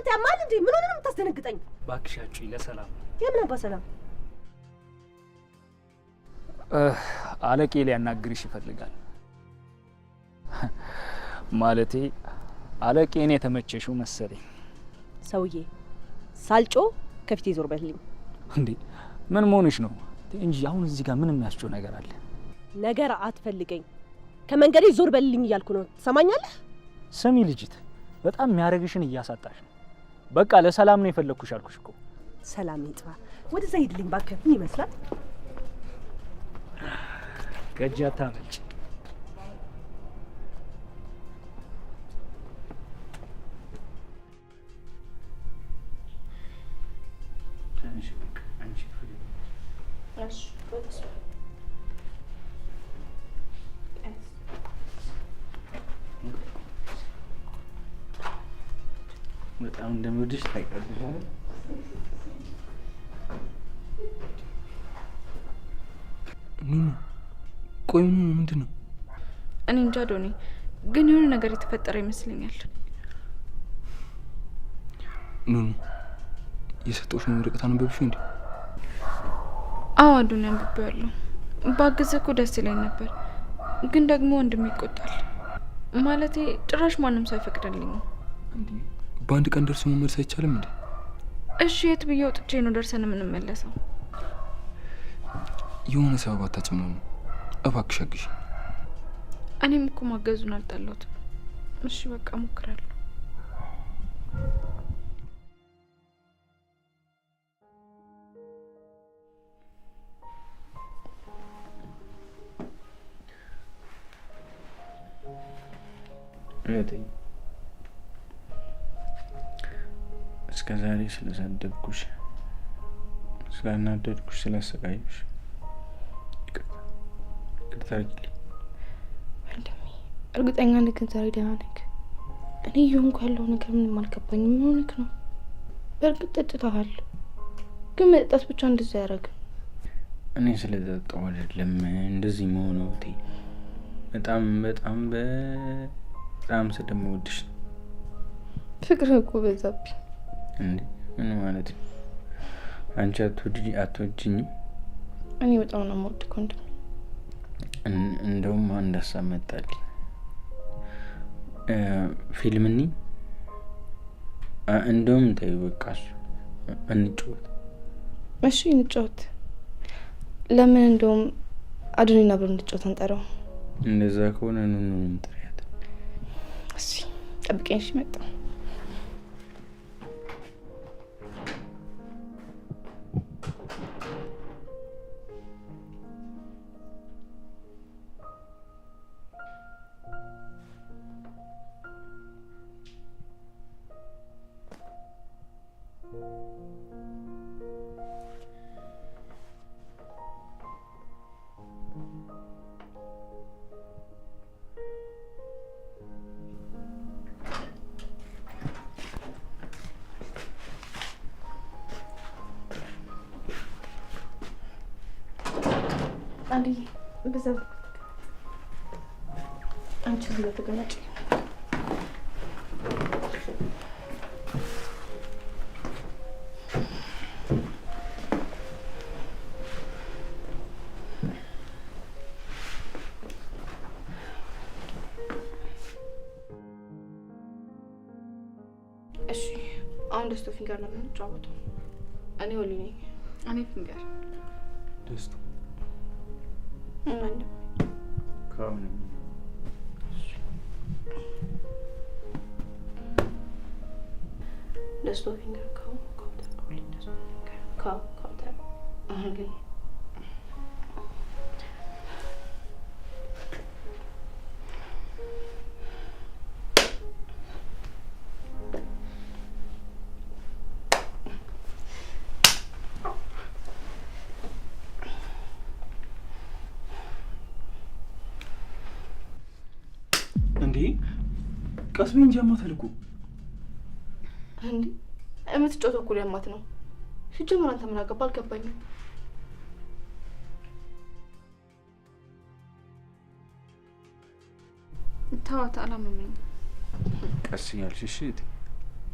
ያማል እንዴ? ምን ሆነ ነው የምታስደነግጠኝ? ባክሻችሁ ለሰላም የምን አባ ሰላም? አለቄ ሊያናግርሽ ይፈልጋል። ማለቴ አለቄን የተመቸሽው መሰለኝ። ሰውዬ ሳልጮ ከፊቴ ዞር በልልኝ። እንዴ ምን መሆንሽ ነው እንጂ አሁን እዚህ ጋር ምን የሚያስጨው ነገር አለ? ነገር አትፈልገኝ፣ ከመንገዴ ዞር በልልኝ እያልኩ ነው። ትሰማኛለህ? ስሚ ልጅት፣ በጣም የሚያረግሽን እያሳጣሽ ነው። በቃ ለሰላም ነው የፈለኩሽ አልኩሽ እኮ። ሰላም ይጥፋ። ወደዛ ሂድልኝ ባክህ። ምን ይመስላል? ከእጅ አታመልጭ። በጣም እንደምወድሽ ታውቂያለሽ አይደል? ቆይ ምንድን ነው? እኔ እንጃ ዶኒ፣ ግን የሆነ ነገር የተፈጠረ ይመስለኛል። ኑኑ የሰጠሁሽን ወረቀት አነበብሽው እንዴ? አዎ ዶኒ አንብቤዋለሁ። ባግዝህ እኮ ደስ ይለኝ ነበር፣ ግን ደግሞ ወንድም ይቆጣል። ማለቴ ጭራሽ ማንም ሰው አይፈቅድልኝም። እንዴ በአንድ ቀን ደርሶ መመለስ አይቻልም እንዴ? እሺ የት ብዬ ወጥቼ ነው ደርሰን የምንመለሰው? የሆነ ሰበብ አታጭም ነው። እባክሽ አግዢ። እኔም እኮ ማገዙን አልጠላሁትም። እሺ በቃ እሞክራለሁ። እህቴ እስከ ዛሬ ስለሰደብኩሽ፣ ስላናደድኩሽ፣ ስላሰቃየሁሽ ይቅርታ አድርጊልኝ። ወንድሜ እርግጠኛ ነህ ግን ዛሬ ደህና ነህ? እኔ እየሆንኩ ያለው ነገር ምንም አልገባኝም። ምን ሆነህ ነው? በእርግጥ ጠጥተሃል፣ ግን መጠጣት ብቻ እንደዛ አያደርግም። እኔ ስለጠጣሁ አይደለም እንደዚህ መሆኑ እህቴ። በጣም በጣም በጣም ስለምወድሽ ነው። ፍቅር እኮ በዛብኝ። እንዴ ምን ማለት ነው? አንቺ አትወጂኝም? እኔ በጣም ነው የምወድህ ወንድሜ። እንደውም አንድ ሀሳብ መጣልኝ። ፊልም እንይ። እንደውም ተይው በቃ እሱ እንጫወት። እሺ እንጫወት። ለምን እንደውም አድኔና ብር እንጫወት አንጠራው? እንደዛ ከሆነ ኑኑንም ጥሪያት። እሺ ጠብቀኝ። እሺ መጣሁ። አንዴ በዛ አንቺ ሁሉ ተገናጭ። እሺ አሁን ደስቶ ፊንገር ነው የምንጫወተው። እኔ ወሊ ነኝ። እኔ ፊንገር። ደስቶ ማን ካም ደስቶ ፊንገር ካውተር ወሊ ደስቶ ፊንገር ካውተር አሁን ቀስሜ እንጂ ያማታል እኮ። እንዴ የምትጫወተው እኮ ያማት ነው። ሲጀመር አንተ ምን አገባ? አልገባኝም። ተዋት፣ አላመመኝም። ቀስ እያልሽ እሺ።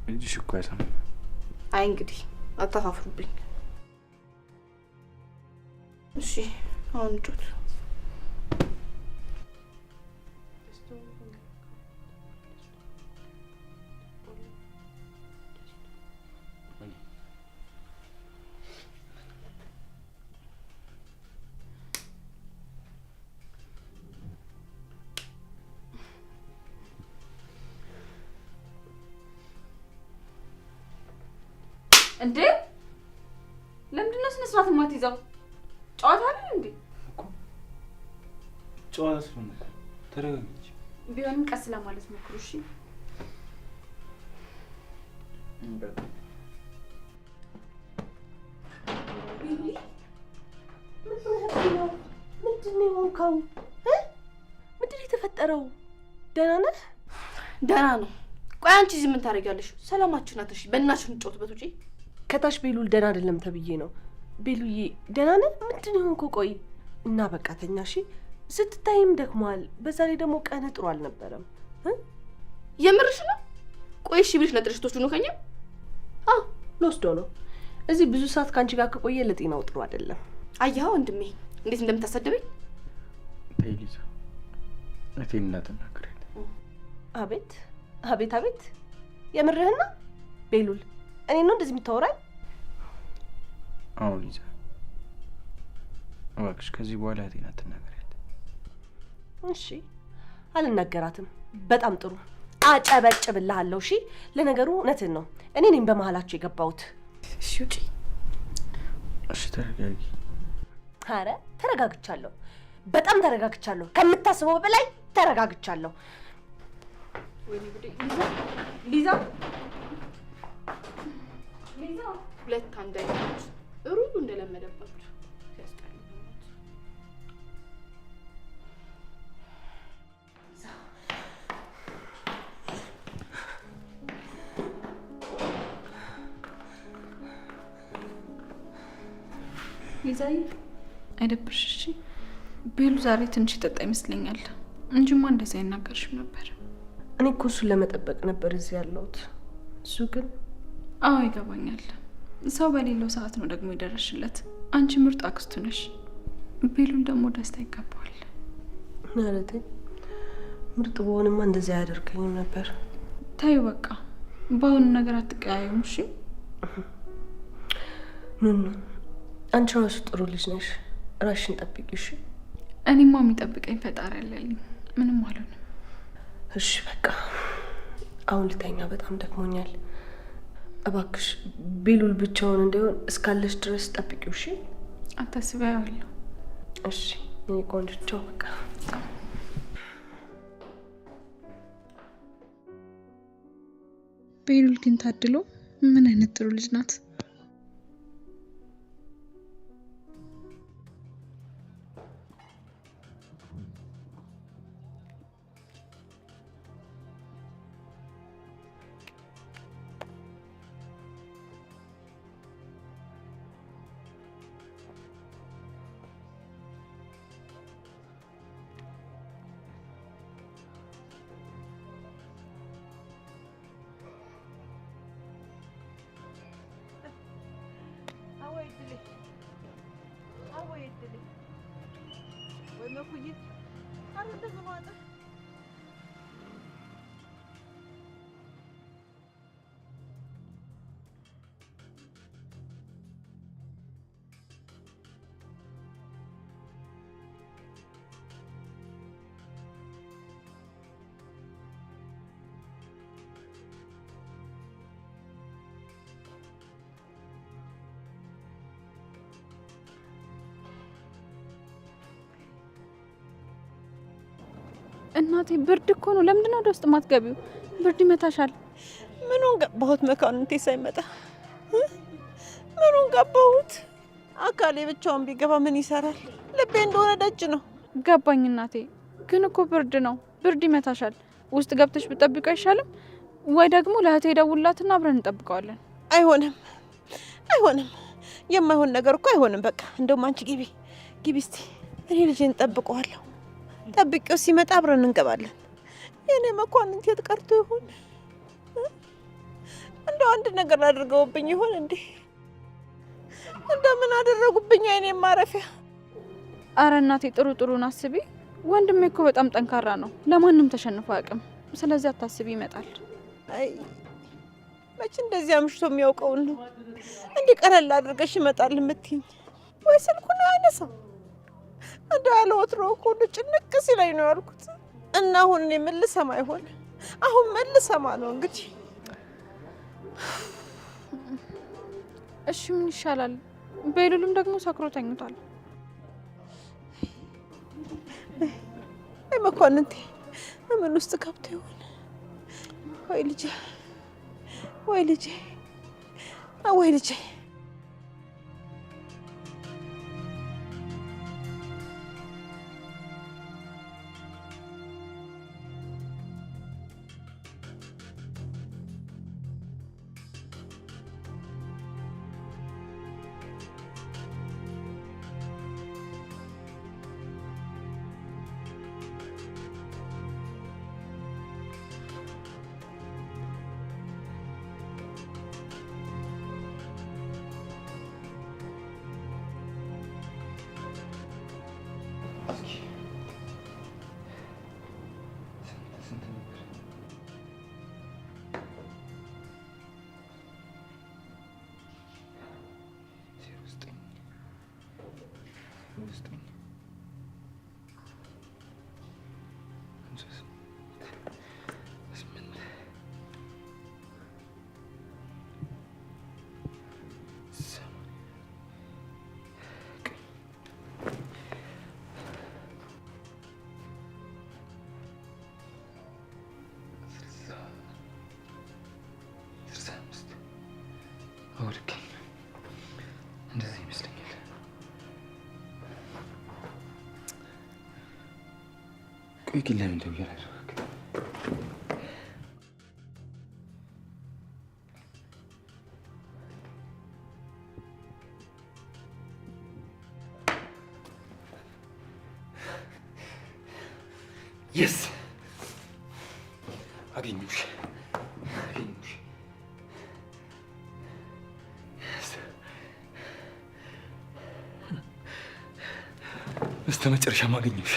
እጅሽ እኮ አይሰማም። አይ እንግዲህ አታፋፍሩብኝ። እሺ አሁን ጩት እንዴ ለምንድን ነው ስነ ስርዓት የማትይዘው? ጨዋታ አይደል እንዴ? እኮ ጨዋታ ስለሆነ እኮ ተረጋግጪ። ቢሆንም ቀስ ለማለት ሞክሩ እሺ። ምንድን ነው የሆንከው? ምንድን ነው የተፈጠረው? ደህና ነህ? ደህና ነው። ቆይ አንቺ እዚህ ምን ታደርጊያለሽ? ሰላማችን ናት። እሺ በእናትሽ እንጫወትበት ውጪ። ከታች ቤሉል ደህና አይደለም ተብዬ ነው። ቤሉዬ ደህና ነህ? ምንድን ነው የሆንከው? ቆይ እና በቃ ተኛ እሺ። ስትታይም ደክሟል። በዛ ላይ ደግሞ ቀን ጥሩ አልነበረም። የምርሽ ነው? ቆይ እሺ ብለሽ ነጥረሽ ትወስዱ ነው ከኛ? አዎ ልወስዶ ነው። እዚህ ብዙ ሰዓት ከአንቺ ጋር ከቆየ ለጤናው ጥሩ አይደለም። አየኸው ወንድሜ እንዴት እንደምታሰደበኝ። ሊዛ እቴን እንዳትናገሪ። አቤት አቤት አቤት! የምርህና ቤሉል እኔ ነው እንደዚህ የምታወራኝ? አዎ ሊዛ እባክሽ ከዚህ በኋላ እቴን አትናገሪያት። እሺ አልናገራትም። በጣም ጥሩ አጨበጭብልሃለሁ። እሺ ለነገሩ እውነትን ነው። እኔ ነኝ በመሀላችሁ የገባሁት። እሺ ውጪ። እሺ ተረጋጊ። አረ ተረጋግቻለሁ። በጣም ተረጋግቻለሁ። ከምታስበው በላይ ተረጋግቻለሁ። ወይኔ ጉዴ! ሊዛ ሁለት አንድ አይነት ሩሉ እንደለመደባችሁ ያስቀርብ። ሊዛዬ አይደብርሽ እሺ? ቤሉ ዛሬ ትንሽ ጠጣ ይመስለኛል እንጂማ እንደዚህ አይናገርሽም ነበር። እኔ እኮ እሱን ለመጠበቅ ነበር እዚህ ያለሁት። እሱ ግን አዎ ይገባኛል። ሰው በሌለው ሰዓት ነው ደግሞ የደረሽለት። አንቺ ምርጥ አክስቱ ነሽ። ቤሉል ደግሞ ደስታ ይገባዋል። ማለቴ ምርጥ በሆንማ እንደዚህ አያደርገኝም ነበር። ታዩ በቃ በአሁኑ ነገር አትቀያዩም እሺ? ኑኑ አንቺ ራሱ ጥሩ ልጅ ነሽ። ራስሽን ጠብቂ እሺ? እኔማ የሚጠብቀኝ ፈጣሪ አለልኝ። ምንም አልሆንም። እሺ በቃ አሁን ልተኛ። በጣም ደክሞኛል። እባክሽ ቤሉል ብቻውን እንዳይሆን እስካለሽ ድረስ ጠብቂው እሺ? አታስቢ፣ አየዋለሁ። እሺ እኔ ቆንጆ ቻው። በቃ ቤሉል ግን ታድሎ ምን አይነት ጥሩ ልጅ ናት። እናቴ ብርድ እኮ ነው። ለምንድን ነው ወደ ውስጥ ማትገቢው? ብርድ ይመታሻል። ምኑን ገባሁት? መካኑንቴ ሳይመጣ ምኑን ገባሁት? አካሌ ብቻውን ቢገባ ምን ይሰራል? ልቤ እንደሆነ ደጅ ነው። ገባኝ እናቴ፣ ግን እኮ ብርድ ነው። ብርድ ይመታሻል። ውስጥ ገብተሽ ብትጠብቂው አይሻልም? ወይ ደግሞ ለእህቴ ደውላትና አብረን እንጠብቀዋለን። አይሆንም፣ አይሆንም። የማይሆን ነገር እኮ አይሆንም። በቃ እንደውም አንቺ ግቢ፣ ግቢ እስቲ። እኔ ልጄን እጠብቀዋለሁ። ጠብቂው ሲመጣ አብረን እንገባለን። የኔ መኳንንት የት ቀርቶ ይሆን? እንደው አንድ ነገር አድርገውብኝ ይሆን እንዴ? እንደምን አደረጉብኝ አይኔን ማረፊያ። አረ እናቴ ጥሩን አስቢ። ወንድሜ እኮ በጣም ጠንካራ ነው፣ ለማንም ተሸንፎ አያውቅም። ስለዚህ አታስቢ፣ ይመጣል። አይ መቼ እንደዚህ አምሽቶ የሚያውቀውን ነው እንዲህ ቀለል አድርገሽ ይመጣል የምትይኝ? ወይ ስልኩን አያነሳም። እንደው ያለ ወትሮ እኮ ጭንቅ ሲለኝ ነው ያልኩት። እና አሁን እኔ ምን ልሰማ ይሆን? አሁን ምን ልሰማ ነው እንግዲህ? እሺ ምን ይሻላል? ቤሉልም ደግሞ ሰክሮ ተኝቷል። አይ መኳንንቴ ምን ውስጥ ገብቶ ይሆን? ወይ ልጄ፣ ወይ ልጄ፣ ወይ ልጄ። እንደዚህ ይመስለኛል። ቆይ ግን ለምን ደውያለሁ? የስ አገኘሁሽ። በስተመጨረሻ አገኘሁሽ።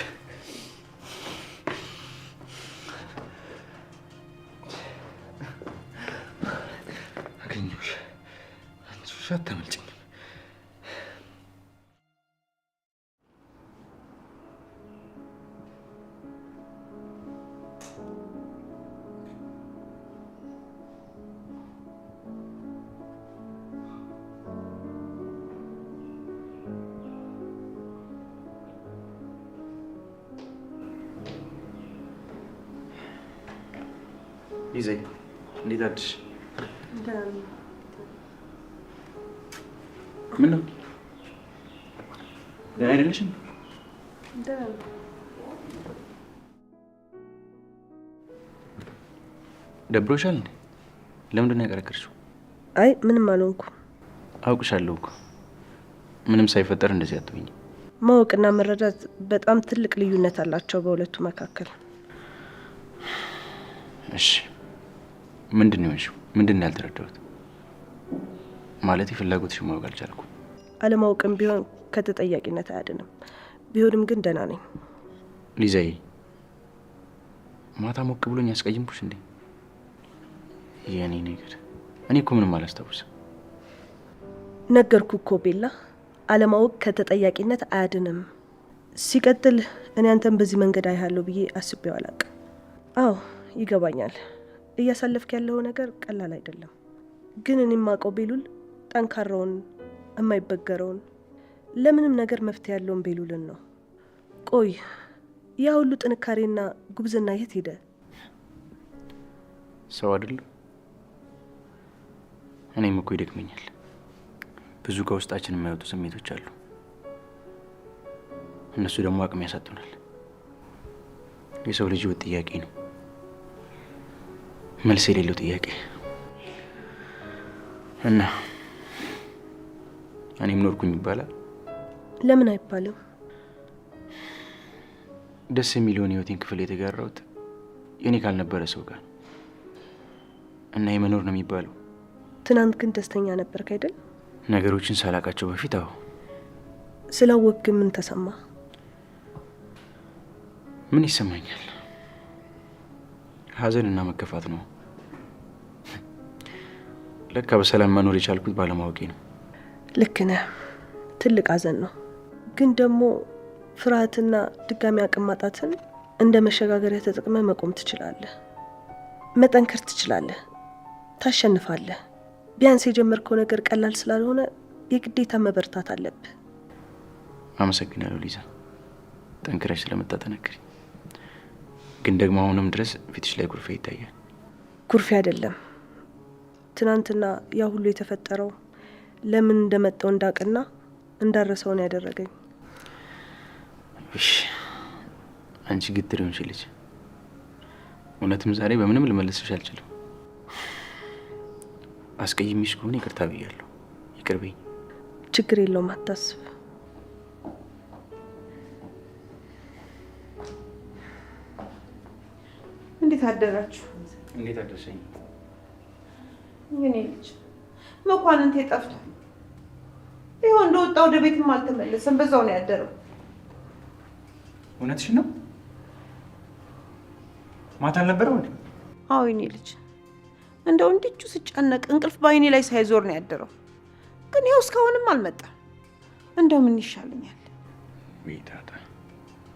አገኘሁሽ። አንቺ ውሻ አታመልጭኝም። ይዘኝ እንዴት አድርሽ? ምን ነው ደህና አይደለሽም? ደብሮሻል እንዴ? ለምንድን ነው ያቀረቀርሽው? አይ ምንም አልሆንኩም። አውቅሻለሁ እኮ ምንም ሳይፈጠር እንደዚህ አትበኝ። ማወቅና መረዳት በጣም ትልቅ ልዩነት አላቸው በሁለቱ መካከል። እሺ ምንድን ነው የሆንሽው? ምንድን ነው ያልተረዳሁት? ማለት ፍላጎትሽ ማወቅ አልቻልኩም። አለማወቅም ቢሆን ከተጠያቂነት አያድንም። ቢሆንም ግን ደህና ነኝ። ሊዛዬ ማታ ሞቅ ብሎኝ ያስቀይምኩሽ እንዴ? የኔ ነገር እኔ እኮ ምንም አላስታውስም። ነገርኩ እኮ ቤላ፣ አለማወቅ ከተጠያቂነት አያድንም። ሲቀጥል እኔ አንተን በዚህ መንገድ አይሃለሁ ብዬ አስቤው አላውቅም። አዎ ይገባኛል። እያሳለፍክ ያለው ነገር ቀላል አይደለም። ግን እኔ የማውቀው ቤሉል ጠንካራውን፣ የማይበገረውን፣ ለምንም ነገር መፍትሄ ያለውን ቤሉልን ነው። ቆይ ያ ሁሉ ጥንካሬና ጉብዝና የት ሄደ? ሰው አይደለም። እኔም እኮ ይደክመኛል። ብዙ ከውስጣችን የማይወጡ ስሜቶች አሉ። እነሱ ደግሞ አቅም ያሳጡናል። የሰው ልጅ ህይወት ጥያቄ ነው፣ መልስ የሌለው ጥያቄ እና እኔም ኖርኩኝ ይባላል? ለምን አይባልም? ደስ የሚለውን ህይወቴን ክፍል የተጋራሁት የኔ ካልነበረ ሰው ጋር እና የመኖር ነው የሚባለው ትናንት ግን ደስተኛ ነበርክ አይደል? ነገሮችን ሳላቃቸው በፊት አዎ። ስላወቅ ምን ተሰማ? ምን ይሰማኛል? ሀዘንና መከፋት ነው። ለካ በሰላም መኖር የቻልኩት ባለማወቄ ነው። ልክ ነህ። ትልቅ ሀዘን ነው። ግን ደግሞ ፍርሃትና ድጋሚ አቅም ማጣትን እንደ መሸጋገሪያ ተጠቅመህ መቆም ትችላለህ። መጠንከር ትችላለህ። ታሸንፋለህ። ቢያንስ የጀመርከው ነገር ቀላል ስላልሆነ የግዴታ መበርታት አለብህ። አመሰግናለሁ ሊዛ፣ ጠንክረሽ ስለምታጠነክሪ። ግን ደግሞ አሁንም ድረስ ፊትሽ ላይ ኩርፊያ ይታያል። ኩርፊያ አይደለም። ትናንትና ያ ሁሉ የተፈጠረው ለምን እንደመጣው እንዳቅና እንዳረሰው ነው ያደረገኝ። እሺ አንቺ ግትር ይሆንሽ ልጅ፣ እውነትም ዛሬ በምንም ልመልስሽ አልችልም። አስቀይሜሽ ከሆነ ይቅርታ ብያለሁ። ይቅር በይኝ። ችግር የለውም፣ አታስብ። እንዴት አደራችሁ? እንዴት አደረሰኝ? የኔ ልጅ መኳንንቴ ጠፍቷል። ይኸው እንደወጣ ወደ ቤትም አልተመለሰም። በዛው ነው ያደረው። እውነትሽ ነው? ማታ አልነበረም እንዴ? አዎ የኔ ልጅ፣ እንደው እንዲቹ ስጨነቅ እንቅልፍ በአይኔ ላይ ሳይዞር ነው ያደረው። ግን ይኸው እስካሁንም አልመጣም። እንደው ምን ይሻለኛል? ወይ ታታ፣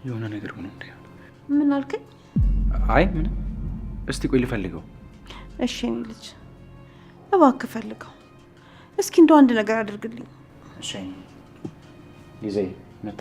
የሆነ ነገር ሆኖ እንዴ? ምን አልከኝ? አይ ምንም። እስቲ ቆይ ልፈልገው። እሺ የኔ ልጅ እባክህ ፈልገው። እስኪ እንደው አንድ ነገር አድርግልኝ። እሺ ይዘይ መጣ።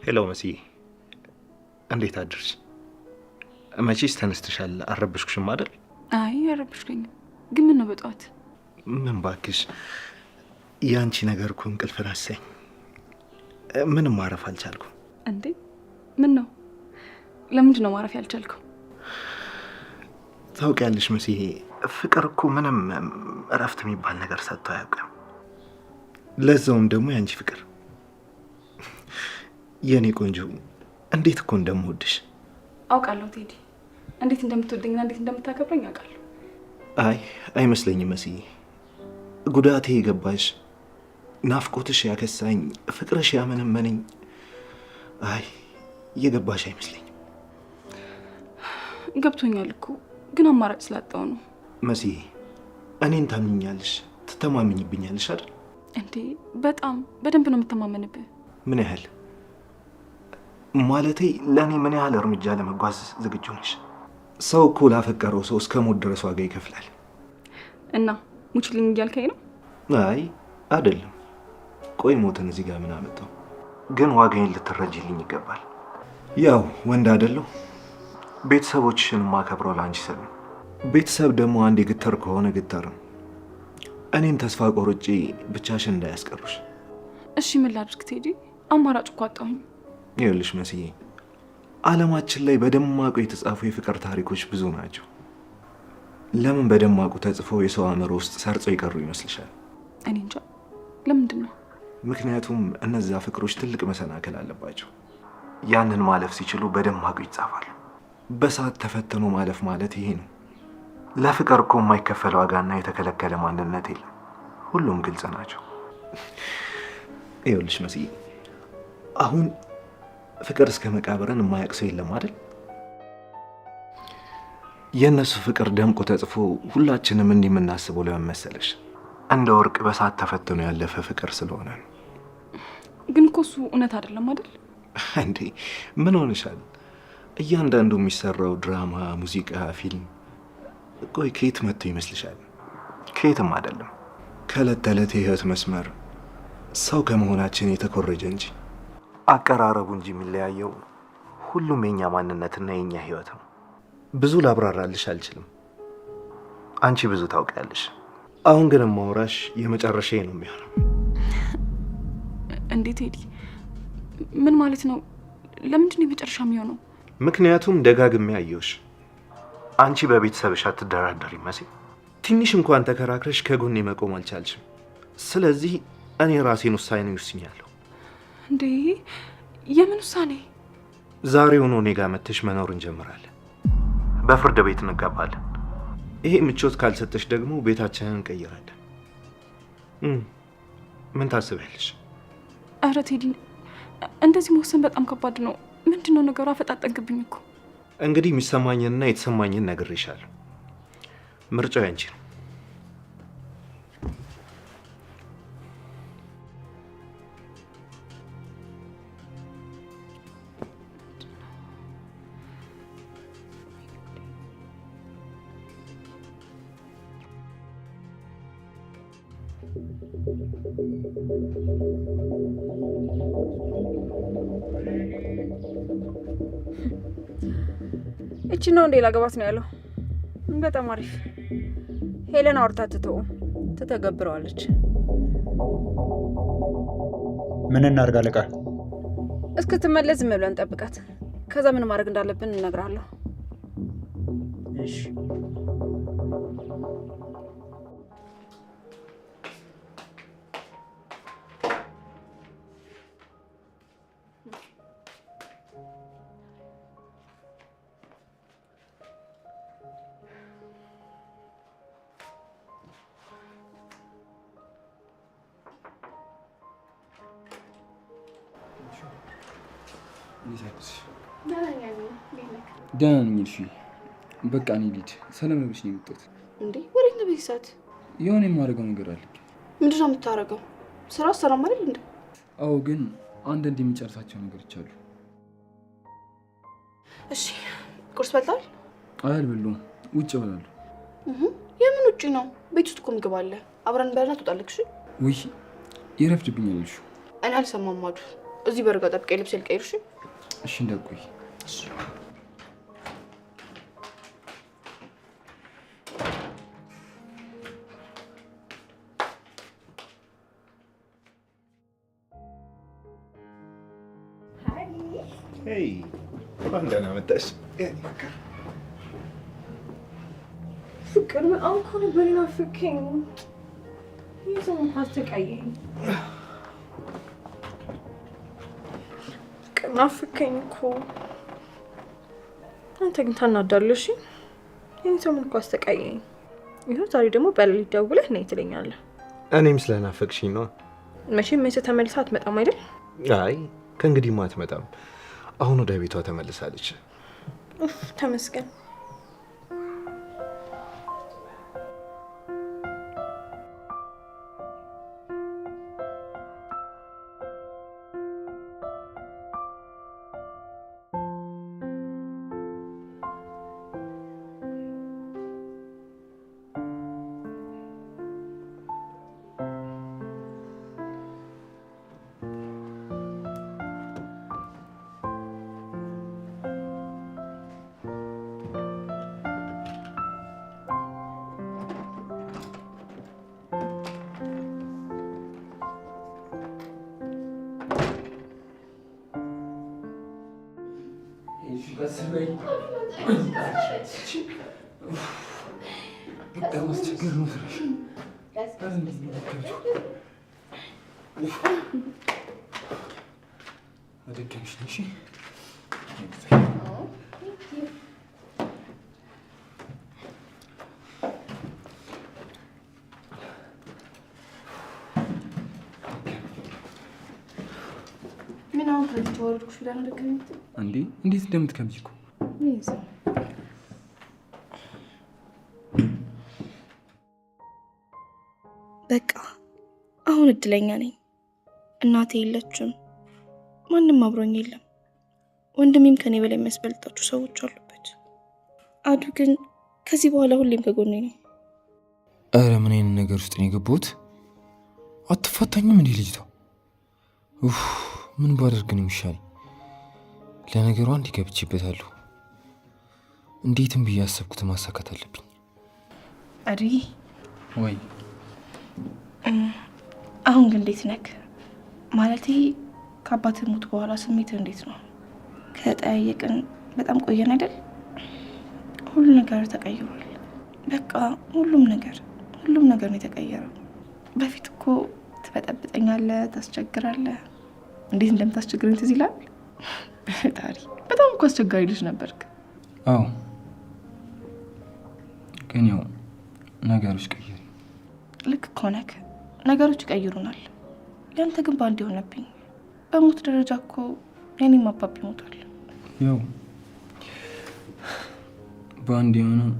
ሄሎ መስዬ፣ እንዴት አድርሽ? መቼስ ተነስተሻል? አልረብሽኩሽም አይደል? አይ አልረብሽከኝም። ግን ምን ነው በጠዋት? ምን ባክሽ፣ ያንቺ ነገር እኮ እንቅልፍ ነሳኝ። ምንም ማረፍ አልቻልኩም። እንዴ ምን ነው? ለምንድን ነው ማረፍ ያልቻልከው? ታውቂያለሽ መስዬ፣ ፍቅር እኮ ምንም እረፍት የሚባል ነገር ሰጥቶ አያውቅም። ለዛውም ደግሞ ያንቺ ፍቅር። የኔ ቆንጆ፣ እንዴት እኮ እንደምወድሽ አውቃለሁ ቴዲ። እንዴት እንደምትወደኝና እንዴት እንደምታከብረኝ አውቃለሁ። አይ አይመስለኝም መስዬ። ጉዳቴ የገባሽ፣ ናፍቆትሽ ያከሳኝ፣ ፍቅርሽ ያመነመነኝ፣ አይ የገባሽ አይመስለኝም። ገብቶኛል እኮ ግን አማራጭ ስላጣው ነው። መስዬ፣ እኔን ታምኛለሽ፣ ትተማመኝብኛለሽ አይደል? እንዴ በጣም በደንብ ነው የምተማመንብህ። ምን ያህል ማለቴ፣ ለእኔ ምን ያህል እርምጃ ለመጓዝ ዝግጁ ነሽ? ሰው እኮ ላፈቀረው ሰው እስከ ሞት ድረስ ዋጋ ይከፍላል። እና ሙችልኝ እያልከኝ ነው? አይ አይደለም። ቆይ ሞትን እዚህ ጋር ምን አመጣው? ግን ዋጋዬን ልትረጂልኝ ይገባል። ያው ወንድ አይደለሁ። ቤተሰቦችሽን ማከብረው ለአንቺ ስል ነው። ቤተሰብ ደግሞ አንድ ግተር ከሆነ ግተር ነው። እኔም ተስፋ ቆርጬ ብቻሽን እንዳያስቀሩሽ። እሺ ምን ላድርግ ቴዲ? አማራጭ እኮ አጣሁኝ። ይኸውልሽ መስዬ፣ ዓለማችን ላይ በደማቁ የተጻፉ የፍቅር ታሪኮች ብዙ ናቸው። ለምን በደማቁ ተጽፈው የሰው አእምሮ ውስጥ ሰርጸው ይቀሩ ይመስልሻል? እኔ እንጃ። ለምንድን ነው? ምክንያቱም እነዚያ ፍቅሮች ትልቅ መሰናክል አለባቸው። ያንን ማለፍ ሲችሉ በደማቁ ይጻፋሉ። በሰዓት ተፈትኖ ማለፍ ማለት ይሄ ነው። ለፍቅር እኮ የማይከፈል ዋጋና የተከለከለ ማንነት የለም። ሁሉም ግልጽ ናቸው። ይኸውልሽ መስዬ፣ አሁን ፍቅር እስከ መቃብርን የማያውቅ ሰው የለም አይደል? የእነሱ ፍቅር ደምቆ ተጽፎ ሁላችንም እንዲህ የምናስበው ለምን መሰለሽ? እንደ ወርቅ በሳት ተፈትኖ ያለፈ ፍቅር ስለሆነ ነው። ግን እኮ እሱ እውነት አይደለም አይደል? እንዴ ምን ሆነሻል? እያንዳንዱ የሚሰራው ድራማ፣ ሙዚቃ፣ ፊልም ቆይ ከየት መጥቶ ይመስልሻል? ከየትም አይደለም። ከዕለት ተዕለት የህይወት መስመር ሰው ከመሆናችን የተኮረጀ እንጂ። አቀራረቡ እንጂ የሚለያየው ሁሉም የኛ ማንነትና የኛ ህይወት ነው። ብዙ ላብራራልሽ አልችልም። አንቺ ብዙ ታውቂያለሽ። አሁን ግን ማውራሽ የመጨረሻዬ ነው የሚሆነው። እንዴት ቴዲ? ምን ማለት ነው? ለምንድን ነው የመጨረሻ የሚሆነው? ምክንያቱም ደጋግሜ አየሁሽ። አንቺ በቤተሰብሽ አትደራደሪ መሲ። ትንሽ እንኳን ተከራክረሽ ከጎኔ መቆም አልቻልሽም። ስለዚህ እኔ ራሴን ውሳኔ ወስኛለሁ። እንዴ የምን ውሳኔ? ዛሬውኑ እኔ ጋር መተሽ መኖር እንጀምራለን። በፍርድ ቤት እንጋባለን። ይሄ ምቾት ካልሰጠሽ ደግሞ ቤታችንን እንቀይራለን። ምን ታስቢያለሽ? አረ ቴዲ እንደዚህ መወሰን በጣም ከባድ ነው። ምንድነው ነገሩ? አፈጣጠንክብኝ እኮ። እንግዲህ የሚሰማኝንና የተሰማኝን ነግሬሻለሁ። ምርጫው ያንቺ ነው። እቺ ነው እንዴ ላገባት ነው ያለው? በጣም አሪፍ። ሄለን አውርታ ትተገብረዋለች። ምን እናድርግ አለቃ? እስክትመለስ ዝም ብለን እንጠብቃት። ከዛ ምን ማድረግ እንዳለብን እነግርሃለሁ። እሺ። ደህና ነኝ። እሺ በቃ እኔ ልሂድ። ሰላም ነው ብለሽ ነው የመጣሁት። እንዴ ወዴት ነው በዚህ ሰዓት? የሆነ የማደርገው ነገር አለ። ምንድን ነው የምታደርገው? ስራ ሰላም አይደል እንዴ? አዎ፣ ግን አንዳንድ የምጨርሳቸው ነገሮች አሉ። እሺ ቁርስ በልተሃል? አይ አልበላሁም፣ ውጭ እበላለሁ። የምን ውጭ ነው? ቤት ውስጥ እኮ ምግብ አለ። አብረን እንበልና ትወጣለህ? እሺ። ውይ ይረፍድብኛል። እሺ እኔ አልሰማም ማዱ። እዚህ በርጋ ጠብቀኝ፣ ልብስ ልቀይር። እሺ እሺ፣ እንዳትቆይ። እሺ ሄይ እንኳን ደህና መጣሽ። ፍቅር በጣም እኮ ነበር ናፈቀኝ። ይህ ሰው አስተቃየኝ። ፍቅር ናፈቀኝ እኮ። አንተ ግን ታናዳለህ። እሺ ይህ ሰው ምን እኮ አስተቃየኝ። ይኸው ዛሬ ደግሞ በሌሊት ደውለህ ነይ ትለኛለህ። እኔም ስለናፈቅሽኝ ነው። መቼም መቼ ተመልሳ አትመጣም አይደል? አይ ከእንግዲህማ አትመጣም። አሁን ወደ ቤቷ ተመልሳለች። ተመስገን። በጣም አስቸጋሪ ነው ስራሽ። አደከምሽ ነሽ። ምን አሁን ከዚህ ተወረድኩሽ ብላ ነው ደከመኝ። እንዴ እንዴት እንደምትከምጂ እኮ በቃ አሁን እድለኛ ነኝ። እናቴ የለችም፣ ማንም አብሮኝ የለም። ወንድሜም ከኔ በላይ የሚያስበልጣችሁ ሰዎች አሉበት። አዱ ግን ከዚህ በኋላ ሁሌም ከጎኔ ነው። አረ ምን አይነት ነገር ውስጥ ነው የገባሁት? አትፋታኝም እንዴ ልጅቷ? ምን ባደርግ ነው የሚሻለኝ? ለነገሩ አንድ ገብቼበታለሁ። እንዴትም ብዬ ያሰብኩት ማሳካት አለብኝ። አዲ ወይ አሁን ግን እንዴት ነክ? ማለቴ ከአባትህ ሞት በኋላ ስሜት እንዴት ነው? ከጠያየቅን በጣም ቆየን አይደል? ሁሉ ነገር ተቀይሯል። በቃ ሁሉም ነገር ነው የተቀየረው። በፊት እኮ ትበጠብጠኛለህ፣ ታስቸግራለህ። እንዴት እንደምታስቸግረኝ ትዝ ይላል። ፈጣሪ በጣም እኮ አስቸጋሪ ልጅ ነበርክ። አዎ፣ ግን ያው ነገሮች ቀየሩ። ልክ እኮ ነክ። ነገሮች ይቀይሩናል። ያንተ ግን በአንድ የሆነብኝ። በሞት ደረጃ እኮ የኔም አባቢ ሞቷል። ያው በአንድ የሆነው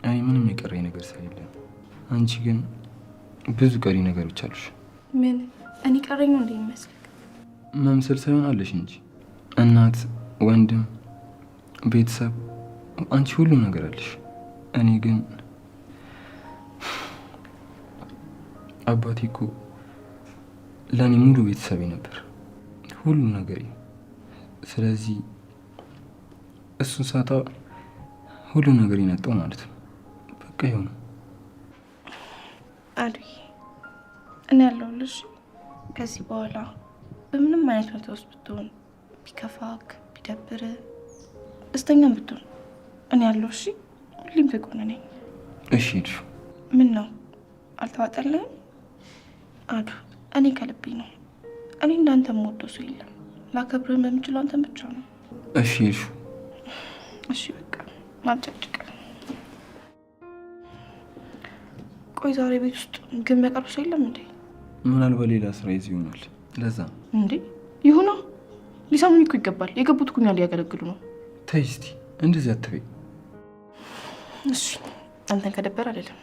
እኔ ምንም የቀረኝ ነገር ስለሌለ፣ አንቺ ግን ብዙ ቀሪ ነገሮች አሉሽ። ምን? እኔ ቀረኝ ነው እንደ ይመስል? መምሰል ሳይሆን አለሽ እንጂ እናት፣ ወንድም፣ ቤተሰብ፣ አንቺ ሁሉም ነገር አለሽ። እኔ ግን አባቴ እኮ ለእኔ ሙሉ ቤተሰቤ ነበር፣ ሁሉ ነገሬ። ስለዚህ እሱን ሳጣ ሁሉ ነገር ይነጣው ማለት ነው። በቃ ይሆነ አዲ፣ እኔ ያለሁልሽ። ከዚህ በኋላ በምንም አይነት ሁኔታ ውስጥ ብትሆን፣ ቢከፋክ፣ ቢደብር፣ ደስተኛም ብትሆን እኔ ያለሁ። እሺ፣ ሁሌም ከጎን ነኝ። እሺ ሄድሽ። ምን ነው አልተዋጠልህም? አዱ፣ እኔ ከልቤ ነው። እኔ እንዳንተ የምወደው ሰው የለም። ላከብርህም በምችለው አንተን ብቻ ነው። እሺ ሄድሽ። እሺ በቃ ማጨጭቅ። ቆይ ዛሬ ቤት ውስጥ ምግብ የሚያቀርብ ሰው የለም እንዴ? ምናልባት ሌላ ስራ ይዝ ይሆናል። ለዛ እንዴ ይሁና። ሊሰሙኝ እኮ ይገባል። የገቡት እኮ እኛን ሊያገለግሉ ነው። ተይ እስቲ እንደዚህ አትበይ። እሺ አንተን ከደበር አይደለም።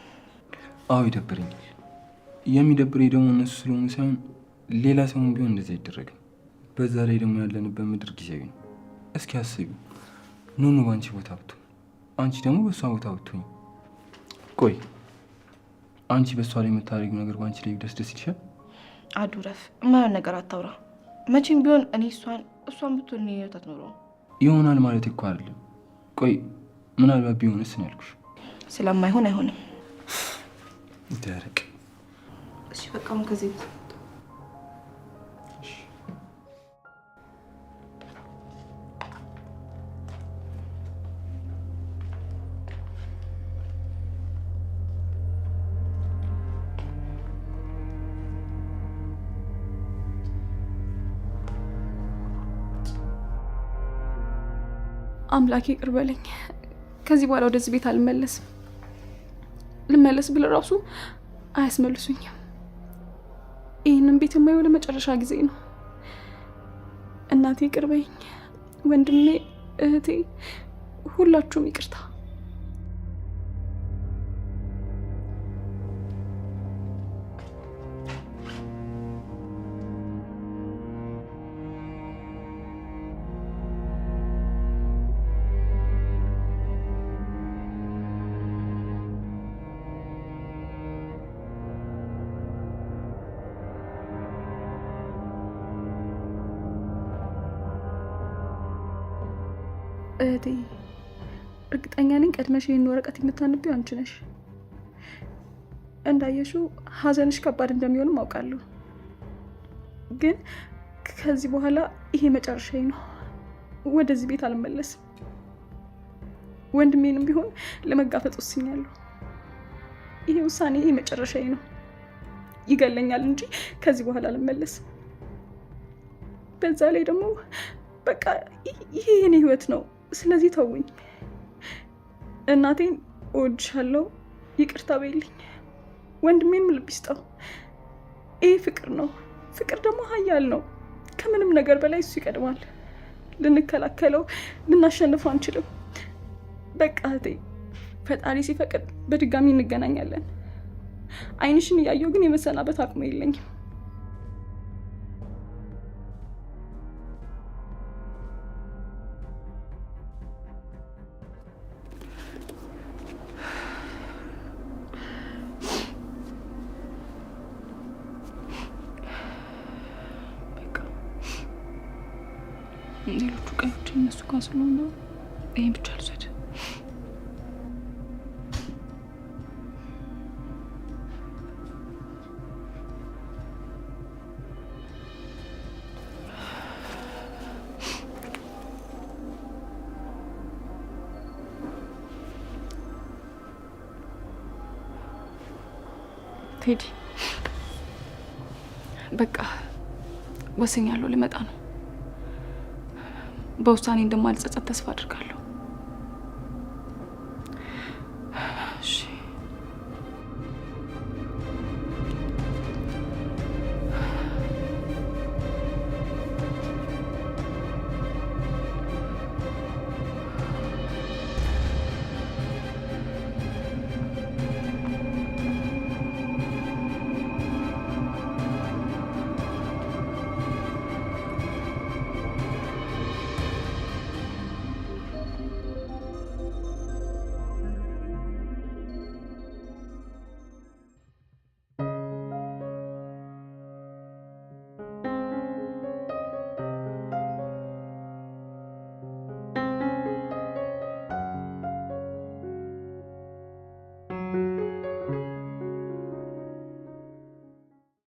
አዎ ይደብረኛል። የሚደብረኝ ደግሞ እነሱ ስለሆኑ ሳይሆን ሌላ ሰውን ቢሆን እንደዚህ አይደረግም። በዛ ላይ ደግሞ ያለንበት ምድር ጊዜያዊ ነው። እስኪ አስቢ፣ ኑኑ በአንቺ ቦታ ብትሆን፣ አንቺ ደግሞ በእሷ ቦታ ብትሆኝ፣ ቆይ አንቺ በእሷ ላይ የምታደርጊው ነገር በአንቺ ላይ ደስ ይልሻል? አዱ ረፍ፣ የማይሆን ነገር አታውራ። መቼም ቢሆን እኔ እሷን ብትሆን እኔ ህይወት አትኖረውም። ይሆናል ማለት እኮ አይደለም። ቆይ ምናልባት ቢሆንስ ነው ያልኩሽ። ስለማይሆን አይሆንም። ደረቅ። እሺ በቃ አሁን ከዚህ አምላኬ ይቅር በለኝ። ከዚህ በኋላ ወደዚህ ቤት አልመለስም። ልመለስ ብል ራሱ አያስመልሱኝም። ይህንን ቤት የማየው ለመጨረሻ ጊዜ ነው። እናቴ ይቅር በይኝ፣ ወንድሜ፣ እህቴ፣ ሁላችሁም ይቅርታ። እህቴ፣ እርግጠኛ ነኝ ቀድመሽ ይህን ወረቀት የምታነቢው አንቺ ነሽ። እንዳየሽው ሀዘንሽ ከባድ እንደሚሆንም አውቃለሁ። ግን ከዚህ በኋላ ይሄ መጨረሻዬ ነው። ወደዚህ ቤት አልመለስም። ወንድሜንም ቢሆን ለመጋፈጥ ወስኛለሁ። ይሄ ውሳኔ ይሄ መጨረሻዬ ነው። ይገለኛል እንጂ ከዚህ በኋላ አልመለስም። በዛ ላይ ደግሞ በቃ ይሄ የኔ ህይወት ነው። ስለዚህ ተውኝ። እናቴን እወድሻለሁ፣ ይቅርታ በይልኝ። ወንድሜንም ልብ ይስጠው። ይሄ ፍቅር ነው። ፍቅር ደግሞ ኃያል ነው። ከምንም ነገር በላይ እሱ ይቀድማል። ልንከላከለው፣ ልናሸንፈው አንችልም። በቃ እህቴ፣ ፈጣሪ ሲፈቅድ በድጋሚ እንገናኛለን። አይንሽን እያየሁ ግን የመሰናበት አቅሙ የለኝም። ሌሎቹ ቀዮች እነሱ ጋር ስለሆነ ይሄን ብቻ ልውሰድ። ቴዲ በቃ ወስኛለሁ፣ ልመጣ ነው። በውሳኔ እንደማልጸጸት ተስፋ አድርጋለሁ።